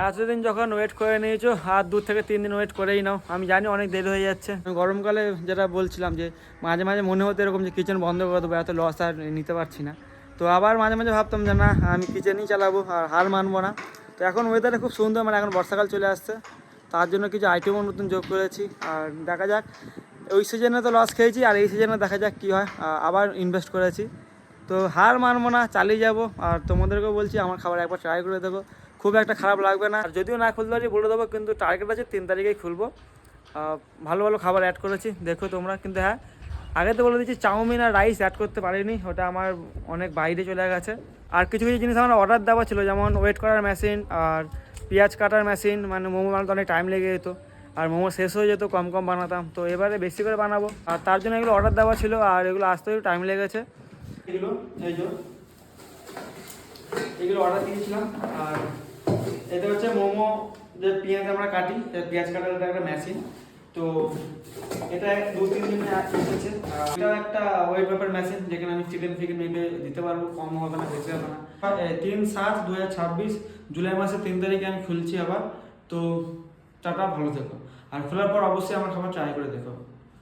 এতদিন যখন ওয়েট করে নিয়েছো আর 2 থেকে 3 দিন ওয়েট করেই নাও। আমি জানি অনেক দেরি হয়ে যাচ্ছে। গরমকালে যেটা বলছিলাম যে মাঝে মাঝে মনে হতো এরকম যে কিচেন বন্ধ করে দেবো, এত লস আর নিতে পারছি না। তো আবার মাঝে মাঝে ভাবতাম যে না, আমি কিচেনই চালাবো আর হার মানবো না। তো এখন ওয়েদারটা খুব সুন্দর, মানে এখন বর্ষাকাল চলে আসছে, তার জন্য কিছু আইটেমও নতুন যোগ করেছি। আর দেখা যাক, ওই সিজনে তো লস খেয়েছি আর এই সিজনে দেখা যাক কী হয়। আবার ইনভেস্ট করেছি, তো হার মানবো না, চালিয়ে যাবো। আর তোমাদেরকেও বলছি আমার খাবার একবার ট্রাই করে দেবো, খুব একটা খারাপ লাগবে না। আর যদিও না খুলতে পারি বলে দেবো, কিন্তু টার্গেট আছে 3 তারিখেই খুলবো। ভালো ভালো খাবার অ্যাড করেছি, দেখো তোমরা। কিন্তু হ্যাঁ, আগে তো বলে দিচ্ছি, চাউমিন আর রাইস অ্যাড করতে পারিনি, ওটা আমার অনেক বাইরে চলে গেছে। আর কিছু কিছু জিনিস আমার অর্ডার দেওয়া ছিল, যেমন ওয়েট করার মেশিন আর পেঁয়াজ কাটার মেশিন। মানে মোমো বানাতে অনেক টাইম লেগে যেত আর মোমো শেষ হয়ে যেত, কম কম বানাতাম। তো এবারে বেশি করে বানাবো, আর তার জন্য এগুলো অর্ডার দেওয়া ছিল আর এগুলো আসতেও টাইম লেগেছে। এগুলো এগুলো অর্ডার দিয়েছিলাম। আর এটা হচ্ছে মোমো যে পেঁয়াজ আমরা কাটি, পেঁয়াজ কাটার এটা একটা মেশিন। তো এটা 2-3 দিনে এসেছে। এটাও একটা ওয়েট পেপার মেশিন, যেখানে আমি চিকেন ফিকেন মেপে দিতে পারবো, কম হবে না, বেশি হবে না। 3/7/2026 জুলাই মাসের 3 তারিখে আমি খুলছি আবার। তো টাটা, ভালো থেকো। আর খোলার পর অবশ্যই আমার খাবার ট্রাই করে দেখো।